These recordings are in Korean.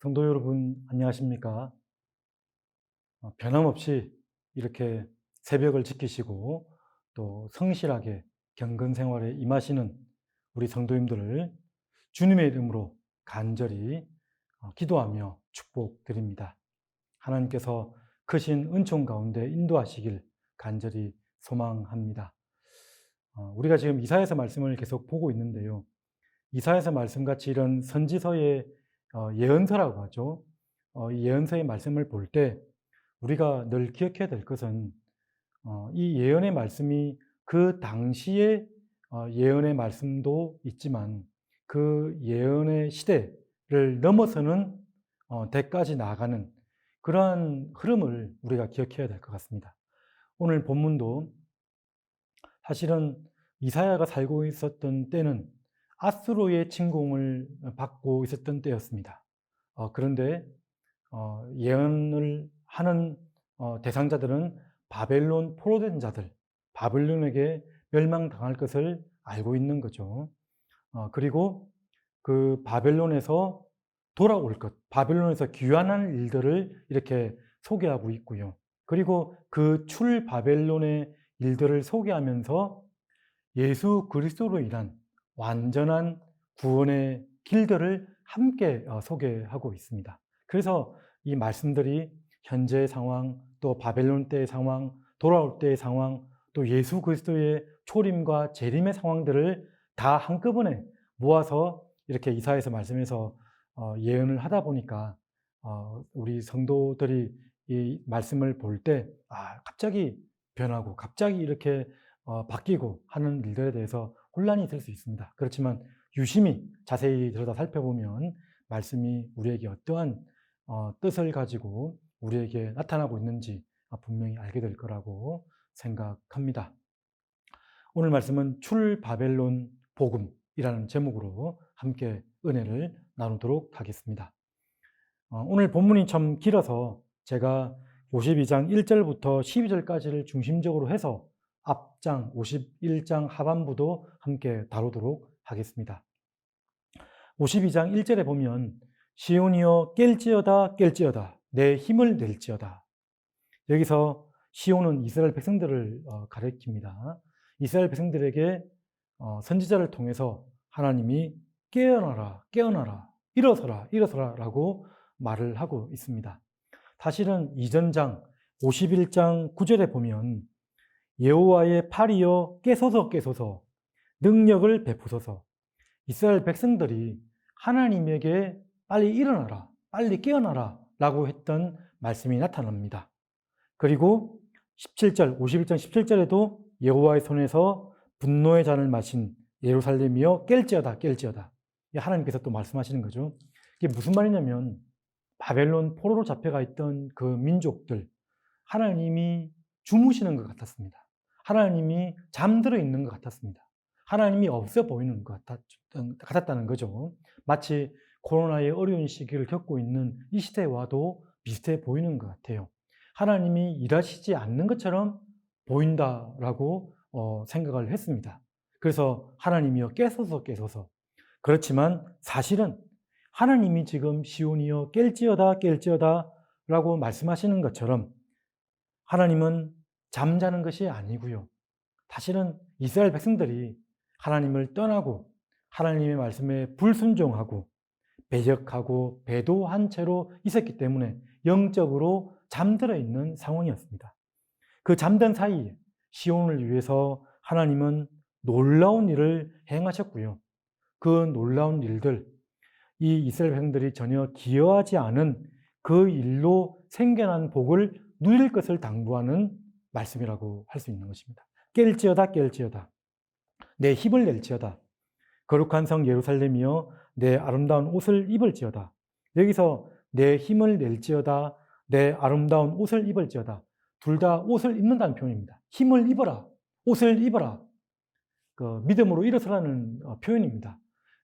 성도 여러분, 안녕하십니까? 변함없이 이렇게 새벽을 지키시고 또 성실하게 경건 생활에 임하시는 우리 성도님들을 주님의 이름으로 간절히 기도하며 축복드립니다. 하나님께서 크신 은총 가운데 인도하시길 간절히 소망합니다. 우리가 지금 이사야서 말씀을 계속 보고 있는데요. 이사야서 말씀같이 이런 선지서의 예언서라고 하죠. 이 예언서의 말씀을 볼 때 우리가 늘 기억해야 될 것은 이 예언의 말씀이 그 당시의 예언의 말씀도 있지만 그 예언의 시대를 넘어서는 대까지 나아가는 그러한 흐름을 우리가 기억해야 될 것 같습니다. 오늘 본문도 사실은 이사야가 살고 있었던 때는 아수르의 침공을 받고 있었던 때였습니다. 그런데 예언을 하는 대상자들은 바벨론 포로된 자들, 바벨론에게 멸망당할 것을 알고 있는 거죠. 그리고 그 바벨론에서 돌아올 것, 바벨론에서 귀환할 일들을 이렇게 소개하고 있고요. 그리고 그 출 바벨론의 일들을 소개하면서 예수 그리스도로 인한 완전한 구원의 길들을 함께 소개하고 있습니다. 그래서 이 말씀들이 현재의 상황, 또 바벨론 때의 상황, 돌아올 때의 상황, 또 예수 그리스도의 초림과 재림의 상황들을 다 한꺼번에 모아서 이렇게 이사야서 말씀에서 예언을 하다 보니까 우리 성도들이 이 말씀을 볼 때 갑자기 변하고 갑자기 이렇게 바뀌고 하는 일들에 대해서 혼란이 있을 수 있습니다. 그렇지만 유심히 자세히 들여다 살펴보면 말씀이 우리에게 어떠한 뜻을 가지고 우리에게 나타나고 있는지 분명히 알게 될 거라고 생각합니다. 오늘 말씀은 출 바벨론 복음이라는 제목으로 함께 은혜를 나누도록 하겠습니다. 오늘 본문이 좀 길어서 제가 52장 1절부터 12절까지를 중심적으로 해서 앞장 51장 하반부도 함께 다루도록 하겠습니다. 52장 1절에 보면 시온이여 깰지어다 깰지어다 내 힘을 낼지어다. 여기서 시온은 이스라엘 백성들을 가리킵니다. 이스라엘 백성들에게 선지자를 통해서 하나님이 깨어나라 깨어나라 일어서라 일어서라 라고 말을 하고 있습니다. 사실은 이전 장 51장 9절에 보면 여호와의 팔이여 깨소서 깨소서 능력을 베푸소서. 이스라엘 백성들이 하나님에게 빨리 일어나라 빨리 깨어나라 라고 했던 말씀이 나타납니다. 그리고 17절 51장 17절에도 여호와의 손에서 분노의 잔을 마신 예루살렘이여 깰지어다 깰지어다. 하나님께서 또 말씀하시는 거죠. 이게 무슨 말이냐면 바벨론 포로로 잡혀가 있던 그 민족들, 하나님이 주무시는 것 같았습니다. 하나님이 잠들어 있는 것 같았습니다. 하나님이 없어 보이는 것 같았다는 거죠. 마치 코로나의 어려운 시기를 겪고 있는 이 시대와도 비슷해 보이는 것 같아요. 하나님이 일하시지 않는 것처럼 보인다라고 생각을 했습니다. 그래서 하나님이여 깨소서 깨소서. 그렇지만 사실은 하나님이 지금 시온이여 깰지어다 깰지어다 라고 말씀하시는 것처럼 하나님은 잠자는 것이 아니고요. 사실은 이스라엘 백성들이 하나님을 떠나고 하나님의 말씀에 불순종하고 배역하고 배도한 채로 있었기 때문에 영적으로 잠들어 있는 상황이었습니다. 그 잠든 사이에 시온을 위해서 하나님은 놀라운 일을 행하셨고요. 그 놀라운 일들, 이 이스라엘 백성들이 전혀 기여하지 않은 그 일로 생겨난 복을 누릴 것을 당부하는 말씀이라고 할 수 있는 것입니다. 깰지어다 깰지어다 내 힘을 낼지어다 거룩한 성 예루살렘이여 내 아름다운 옷을 입을지어다. 여기서 내 힘을 낼지어다 내 아름다운 옷을 입을지어다. 둘 다 옷을 입는다는 표현입니다. 힘을 입어라, 옷을 입어라. 믿음으로 일어서라는 표현입니다.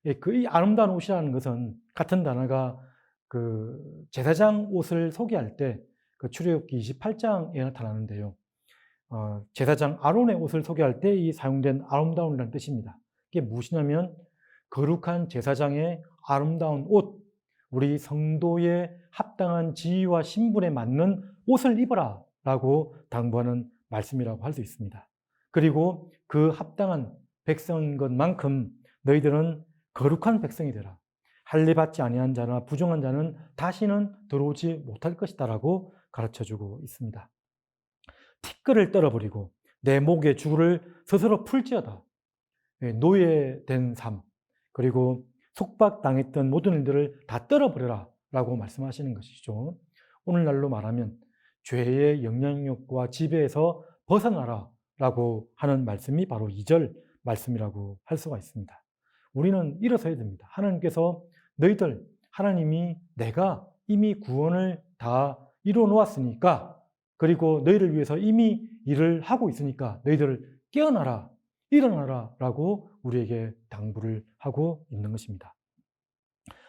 이 아름다운 옷이라는 것은 같은 단어가 그 제사장 옷을 소개할 때 그 출애굽기 28장에 나타나는데요. 제사장 아론의 옷을 소개할 때 이 사용된 아름다운이라는 뜻입니다. 이게 무엇이냐면 거룩한 제사장의 아름다운 옷, 우리 성도의 합당한 지위와 신분에 맞는 옷을 입어라 라고 당부하는 말씀이라고 할 수 있습니다. 그리고 그 합당한 백성인 것만큼 너희들은 거룩한 백성이 되라. 할례받지 아니한 자나 부정한 자는 다시는 들어오지 못할 것이다 라고 가르쳐주고 있습니다. 티끌을 떨어버리고 내 목에 줄을 스스로 풀지어다. 노예된 삶, 그리고 속박당했던 모든 일들을 다 떨어버려라 라고 말씀하시는 것이죠. 오늘날로 말하면 죄의 영향력과 지배에서 벗어나라 라고 하는 말씀이 바로 2절 말씀이라고 할 수가 있습니다. 우리는 일어서야 됩니다. 하나님께서 너희들, 하나님이 내가 이미 구원을 다 이루어 놓았으니까, 그리고 너희를 위해서 이미 일을 하고 있으니까 너희들 깨어나라, 일어나라 라고 우리에게 당부를 하고 있는 것입니다.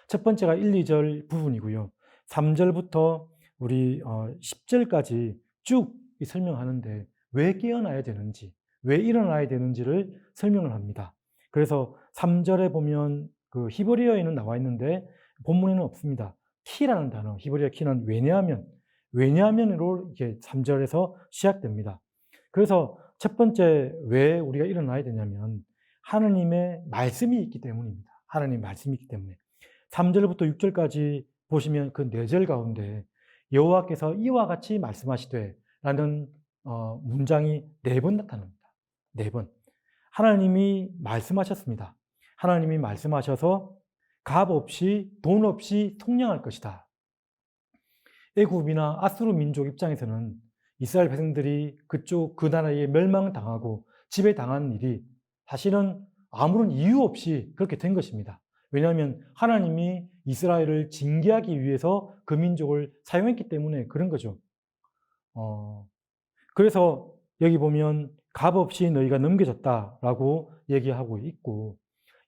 첫 번째가 1, 2절 부분이고요. 3절부터 우리 10절까지 쭉 설명하는데 왜 깨어나야 되는지, 왜 일어나야 되는지를 설명을 합니다. 그래서 3절에 보면 그 히브리어에는 나와 있는데 본문에는 없습니다. 키라는 단어, 히브리어 키는 왜냐하면으로 이렇게 3절에서 시작됩니다. 그래서 첫 번째 왜 우리가 일어나야 되냐면 하나님의 말씀이 있기 때문입니다. 하나님의 말씀이 있기 때문에. 3절부터 6절까지 보시면 그 4절 가운데 여호와께서 이와 같이 말씀하시되 라는 문장이 4번 나타납니다. 4번. 하나님이 말씀하셨습니다. 하나님이 말씀하셔서 값 없이 돈 없이 속량할 것이다. 애굽이나 아수르 민족 입장에서는 이스라엘 백성들이 그 나라에 멸망당하고 지배당한 일이 사실은 아무런 이유 없이 그렇게 된 것입니다. 왜냐하면 하나님이 이스라엘을 징계하기 위해서 그 민족을 사용했기 때문에 그런 거죠. 그래서 여기 보면 값없이 너희가 넘겨졌다라고 얘기하고 있고,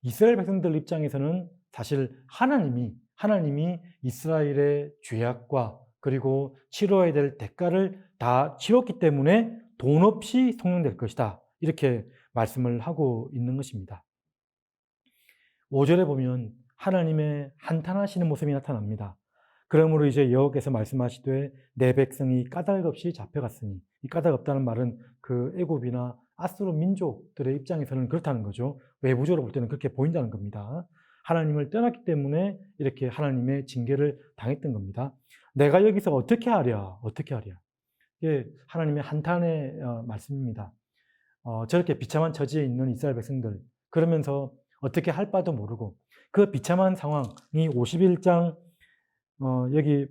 이스라엘 백성들 입장에서는 사실 하나님이 이스라엘의 죄악과 그리고 치러야 될 대가를 다 치렀기 때문에 돈 없이 속량될 것이다. 이렇게 말씀을 하고 있는 것입니다. 5절에 보면 하나님의 한탄하시는 모습이 나타납니다. 그러므로 이제 여호와께서 말씀하시되 내 백성이 까닭 없이 잡혀갔으니, 이 까닭 없다는 말은 그 애굽이나 아수르 민족들의 입장에서는 그렇다는 거죠. 외부적으로 볼 때는 그렇게 보인다는 겁니다. 하나님을 떠났기 때문에 이렇게 하나님의 징계를 당했던 겁니다. 내가 여기서 어떻게 하랴? 이게 하나님의 한탄의 말씀입니다. 저렇게 비참한 처지에 있는 이스라엘 백성들, 그러면서 어떻게 할 바도 모르고 그 비참한 상황이 51장 여기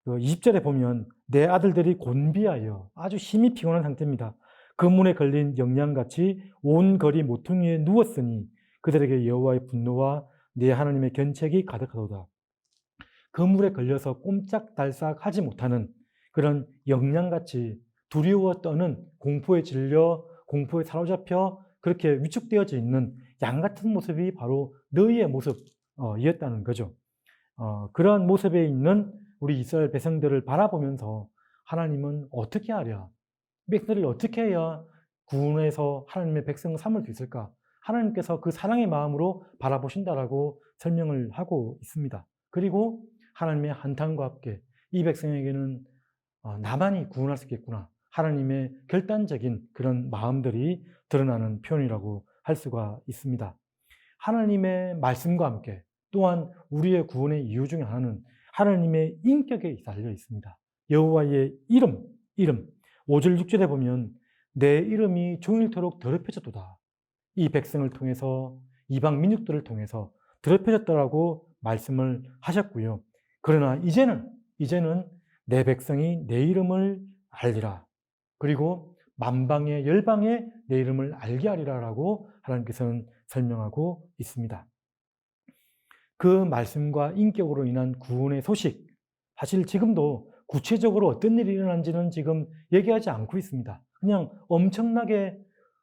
20절에 보면 내 아들들이 곤비하여 아주 힘이 피곤한 상태입니다. 그문에 걸린 영양같이 온 거리 모퉁이 위에 누웠으니 그들에게 여호와의 분노와 네 하나님의 견책이 가득하도다. 그물에 걸려서 꼼짝달싹 하지 못하는 그런 영양같이 두려워 떠는, 공포에 질려 공포에 사로잡혀 그렇게 위축되어져 있는 양 같은 모습이 바로 너희의 모습이었다는 거죠. 그러한 모습에 있는 우리 이스라엘 백성들을 바라보면서 하나님은 어떻게 하랴? 백성들을 어떻게 해야 구원해서 하나님의 백성을 삼을 수 있을까? 하나님께서 그 사랑의 마음으로 바라보신다라고 설명을 하고 있습니다. 그리고 하나님의 한탄과 함께 이 백성에게는 나만이 구원할 수 있겠구나. 하나님의 결단적인 그런 마음들이 드러나는 표현이라고 할 수가 있습니다. 하나님의 말씀과 함께 또한 우리의 구원의 이유 중에 하나는 하나님의 인격에 달려 있습니다. 여호와의 이름 5절 6절에 보면 내 이름이 종일토록 더럽혀졌도다. 이 백성을 통해서 이방 민족들을 통해서 더럽혀졌다라고 말씀을 하셨고요. 그러나 이제는 내 백성이 내 이름을 알리라. 그리고 만방의 열방에 내 이름을 알게 하리라라고 하나님께서는 설명하고 있습니다. 그 말씀과 인격으로 인한 구원의 소식, 사실 지금도 구체적으로 어떤 일이 일어난지는 지금 얘기하지 않고 있습니다. 그냥 엄청나게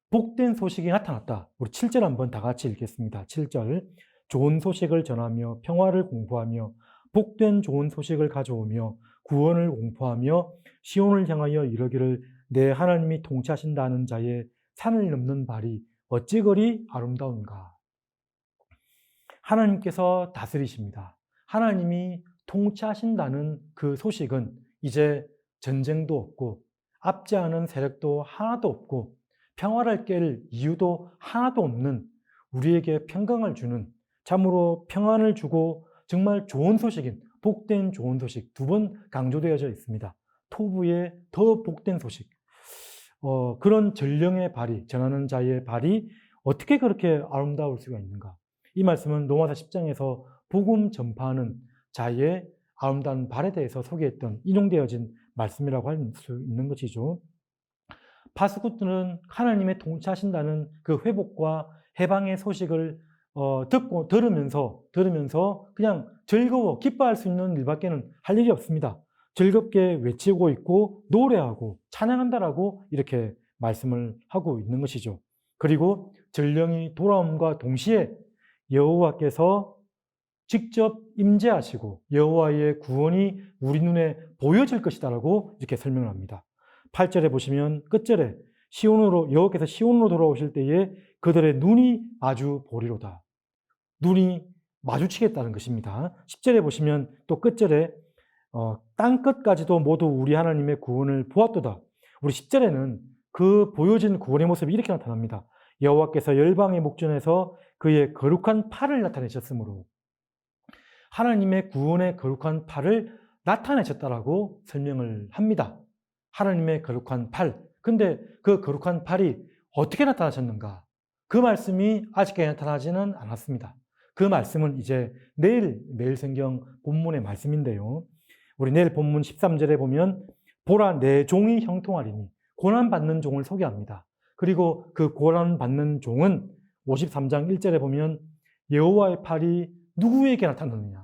복된 소식이 나타났다. 우리 7절 한번 다 같이 읽겠습니다. 7절. 좋은 소식을 전하며 평화를 공포하며 복된 좋은 소식을 가져오며 구원을 공포하며 시온을 향하여 이르기를 내 하나님이 통치하신다는 자의 산을 넘는 발이 어찌 그리 아름다운가. 하나님께서 다스리십니다. 하나님이 통치하신다는 그 소식은 이제 전쟁도 없고 압제하는 세력도 하나도 없고 평화를 깰 이유도 하나도 없는 우리에게 평강을 주는 참으로 평안을 주고 정말 좋은 소식인 복된 좋은 소식 두 번 강조되어져 있습니다. 토부의 더 복된 소식. 그런 전령의 발이 전하는 자의 발이 어떻게 그렇게 아름다울 수가 있는가? 이 말씀은 로마서 10장에서 복음 전파하는 자의 아름다운 발에 대해서 소개했던 인용되어진 말씀이라고 할 수 있는 것이죠. 파수꾼들은 하나님의 통치하신다는 그 회복과 해방의 소식을 들으면서 그냥 즐거워 기뻐할 수 있는 일밖에는 할 일이 없습니다. 즐겁게 외치고 있고 노래하고 찬양한다라고 이렇게 말씀을 하고 있는 것이죠. 그리고 전령이 돌아옴과 동시에 여호와께서 직접 임재하시고 여호와의 구원이 우리 눈에 보여질 것이다라고 이렇게 설명을 합니다. 8절에 보시면 끝절에 여호와께서 시온으로 돌아오실 때에 그들의 눈이 마주 보리로다. 눈이 마주치겠다는 것입니다. 10절에 보시면 또 끝절에 땅 끝까지도 모두 우리 하나님의 구원을 보았도다. 우리 10절에는 그 보여진 구원의 모습이 이렇게 나타납니다. 여호와께서 열방의 목전에서 그의 거룩한 팔을 나타내셨으므로 하나님의 구원의 거룩한 팔을 나타내셨다라고 설명을 합니다. 하나님의 거룩한 팔. 근데 그 거룩한 팔이 어떻게 나타나셨는가? 그 말씀이 아직까지 나타나지는 않았습니다. 그 말씀은 이제 내일 성경 본문의 말씀인데요. 우리 내일 본문 13절에 보면 보라 내 종이 형통하리니 고난받는 종을 소개합니다. 그리고 그 고난받는 종은 53장 1절에 보면 여호와의 팔이 누구에게 나타났느냐?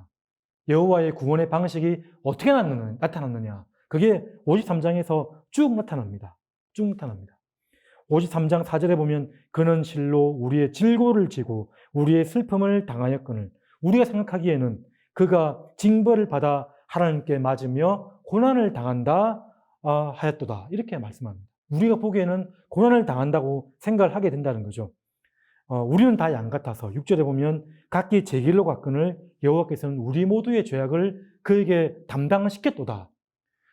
여호와의 구원의 방식이 어떻게 나타났느냐? 그게 53장에서 쭉 나타납니다. 53장 4절에 보면 그는 실로 우리의 질고를 지고 우리의 슬픔을 당하였거늘 우리가 생각하기에는 그가 징벌을 받아 하나님께 맞으며 고난을 당한다 하였도다. 이렇게 말씀합니다. 우리가 보기에는 고난을 당한다고 생각을 하게 된다는 거죠. 우리는 다 양 같아서 6절에 보면 각기 제 길로 갔거늘 여호와께서는 우리 모두의 죄악을 그에게 담당시켰도다.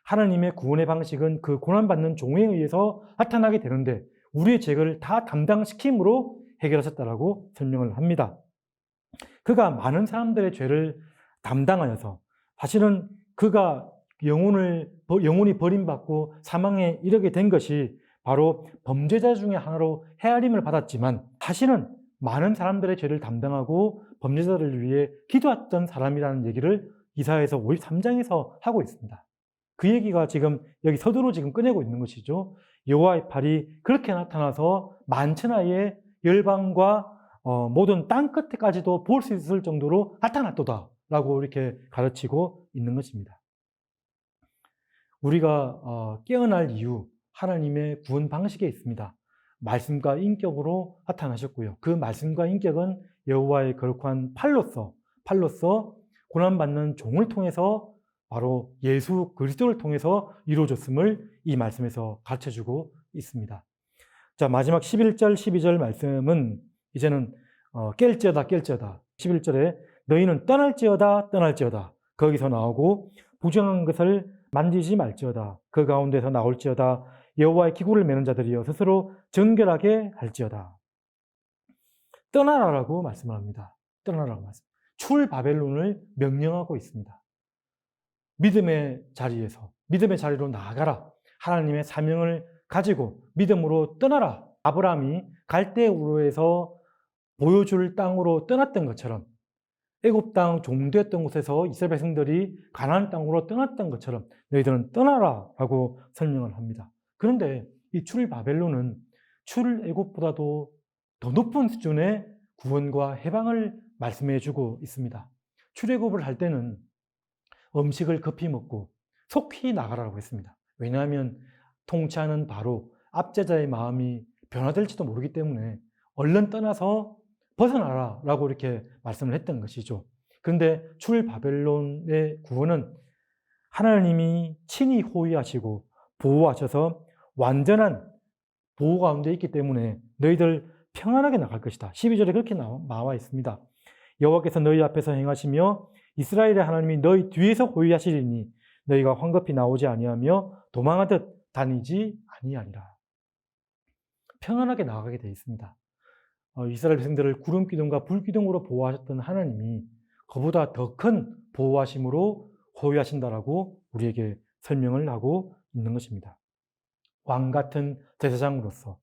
하나님의 구원의 방식은 그 고난받는 종에 의해서 나타나게 되는데 우리의 죄를 다 담당시킴으로 해결하셨다라고 설명을 합니다. 그가 많은 사람들의 죄를 담당하여서 사실은 그가 영혼이 버림받고 사망에 이르게 된 것이 바로 범죄자 중에 하나로 헤아림을 받았지만 사실은 많은 사람들의 죄를 담당하고 범죄자들을 위해 기도했던 사람이라는 얘기를 이사야서 53장에서 하고 있습니다. 그 얘기가 지금 여기 서두로 지금 꺼내고 있는 것이죠. 여호와의 팔이 그렇게 나타나서 만천하의 열방과 모든 땅 끝에까지도 볼 수 있을 정도로 나타났도다라고 이렇게 가르치고 있는 것입니다. 우리가 깨어날 이유, 하나님의 구원 방식에 있습니다. 말씀과 인격으로 나타나셨고요. 그 말씀과 인격은 여호와의 거룩한 팔로서 고난받는 종을 통해서 바로 예수 그리스도를 통해서 이루어졌음을 이 말씀에서 가르쳐주고 있습니다. 자, 마지막 11절, 12절 말씀은 이제는 깰지어다. 11절에 너희는 떠날지어다. 거기서 나오고 부정한 것을 만지지 말지어다. 그 가운데서 나올지어다. 여호와의 기구를 매는 자들이여 스스로 정결하게 할지어다. 떠나라라고 말씀을 합니다. 떠나라고 말씀. 출 바벨론을 명령하고 있습니다. 믿음의 자리로 나아가라. 하나님의 사명을 가지고 믿음으로 떠나라. 아브라함이 갈대우르에서 보여줄 땅으로 떠났던 것처럼 애굽 땅 종되었던 곳에서 이스라엘 백성들이 가나안 땅으로 떠났던 것처럼 너희들은 떠나라라고 설명을 합니다. 그런데 이 출 바벨론은 출 애굽보다도 더 높은 수준의 구원과 해방을 말씀해 주고 있습니다. 출애굽을 할 때는 음식을 급히 먹고 속히 나가라고 했습니다. 왜냐하면 통치하는 바로 압제자의 마음이 변화될지도 모르기 때문에 얼른 떠나서 벗어나라라고 이렇게 말씀을 했던 것이죠. 그런데 출 바벨론의 구원은 하나님이 친히 호위하시고 보호하셔서 완전한 보호 가운데 있기 때문에 너희들 평안하게 나갈 것이다. 12절에 그렇게 나와 있습니다. 여호와께서 너희 앞에서 행하시며 이스라엘의 하나님이 너희 뒤에서 호위하시리니 너희가 황급히 나오지 아니하며 도망하듯 다니지 아니하리라. 평안하게 나아가게 되어 있습니다. 이스라엘 백성들을 구름 기둥과 불 기둥으로 보호하셨던 하나님이 그보다 더 큰 보호하심으로 호위하신다라고 우리에게 설명을 하고 있는 것입니다. 왕 같은 제사장으로서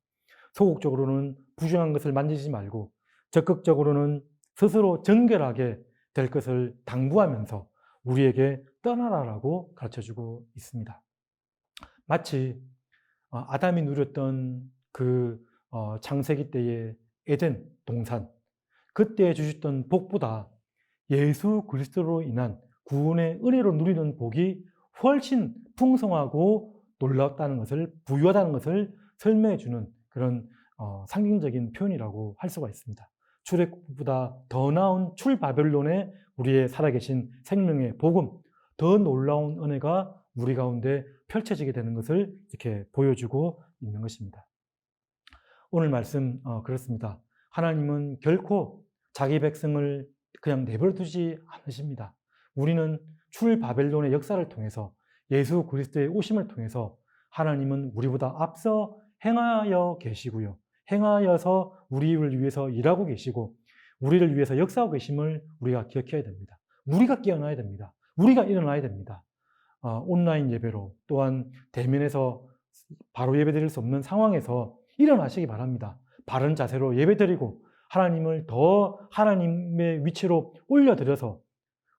소극적으로는 부정한 것을 만지지 말고 적극적으로는 스스로 정결하게 될 것을 당부하면서 우리에게 떠나라라고 가르쳐주고 있습니다. 마치 아담이 누렸던 그 창세기 때의 에덴 동산, 그때 주셨던 복보다 예수 그리스도로 인한 구원의 은혜로 누리는 복이 훨씬 풍성하고 놀랍다는 것을, 부유하다는 것을 설명해 주는 그런 상징적인 표현이라고 할 수가 있습니다. 출애굽보다 더 나은 출바벨론에 우리의 살아계신 생명의 복음, 더 놀라운 은혜가 우리 가운데 펼쳐지게 되는 것을 이렇게 보여주고 있는 것입니다. 오늘 말씀 그렇습니다. 하나님은 결코 자기 백성을 그냥 내버려 두지 않으십니다. 우리는 출바벨론의 역사를 통해서 예수 그리스도의 오심을 통해서 하나님은 우리보다 앞서 행하여 계시고요. 행하여서 우리를 위해서 일하고 계시고 우리를 위해서 역사하고 계심을 우리가 기억해야 됩니다. 우리가 깨어나야 됩니다. 우리가 일어나야 됩니다. 온라인 예배로 또한 대면에서 바로 예배드릴 수 없는 상황에서 일어나시기 바랍니다. 바른 자세로 예배드리고 하나님을 더 하나님의 위치로 올려드려서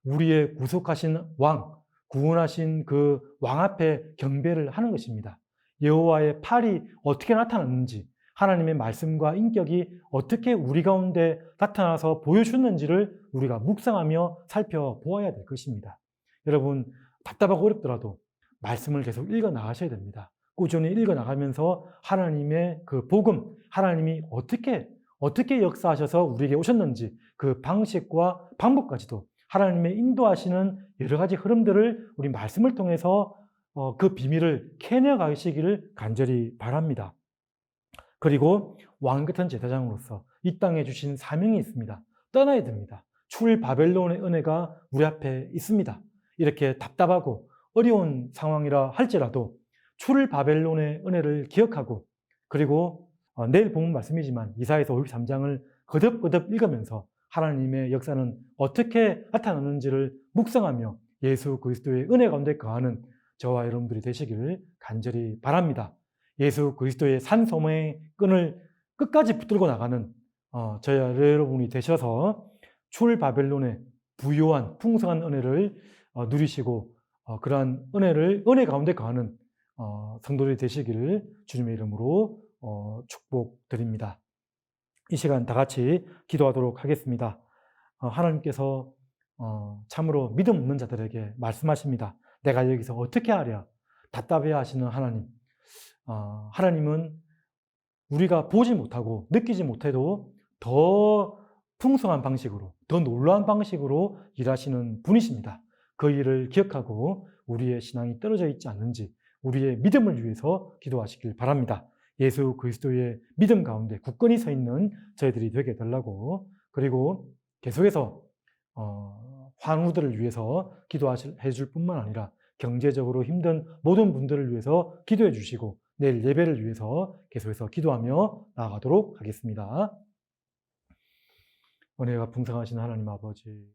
우리의 구속하신 왕, 구원하신 그 왕 앞에 경배를 하는 것입니다. 여호와의 팔이 어떻게 나타났는지, 하나님의 말씀과 인격이 어떻게 우리 가운데 나타나서 보여주는지를 우리가 묵상하며 살펴보아야 될 것입니다. 여러분, 답답하고 어렵더라도 말씀을 계속 읽어 나가셔야 됩니다. 꾸준히 읽어 나가면서 하나님의 그 복음, 하나님이 어떻게 역사하셔서 우리에게 오셨는지 그 방식과 방법까지도 하나님의 인도하시는 여러 가지 흐름들을 우리 말씀을 통해서 그 비밀을 캐내어 가시기를 간절히 바랍니다. 그리고 왕 같은 제사장으로서 이 땅에 주신 사명이 있습니다. 떠나야 됩니다. 출 바벨론의 은혜가 우리 앞에 있습니다. 이렇게 답답하고 어려운 상황이라 할지라도 출 바벨론의 은혜를 기억하고 그리고 내일 본 말씀이지만 이사야서 53장을 거듭거듭 읽으면서 하나님의 역사는 어떻게 나타나는지를 묵상하며 예수 그리스도의 은혜 가운데 거하는 저와 여러분들이 되시기를 간절히 바랍니다. 예수 그리스도의 산소매의 끈을 끝까지 붙들고 나가는 저와 여러분이 되셔서 출 바벨론의 부요한 풍성한 은혜를 누리시고 그러한 은혜 가운데 거하는 성도들이 되시기를 주님의 이름으로 축복드립니다. 이 시간 다 같이 기도하도록 하겠습니다. 하나님께서 참으로 믿음 없는 자들에게 말씀하십니다. 내가 여기서 어떻게 하랴? 답답해 하시는 하나님. 하나님은 우리가 보지 못하고 느끼지 못해도 더 풍성한 방식으로, 더 놀라운 방식으로 일하시는 분이십니다. 그 일을 기억하고 우리의 신앙이 떨어져 있지 않는지 우리의 믿음을 위해서 기도하시길 바랍니다. 예수 그리스도의 믿음 가운데 굳건히 서 있는 저희들이 되게 달라고, 그리고 계속해서 환우들을 위해서 기도해 줄 뿐만 아니라 경제적으로 힘든 모든 분들을 위해서 기도해 주시고 내일 예배를 위해서 계속해서 기도하며 나아가도록 하겠습니다. 은혜가 풍성하신 하나님 아버지,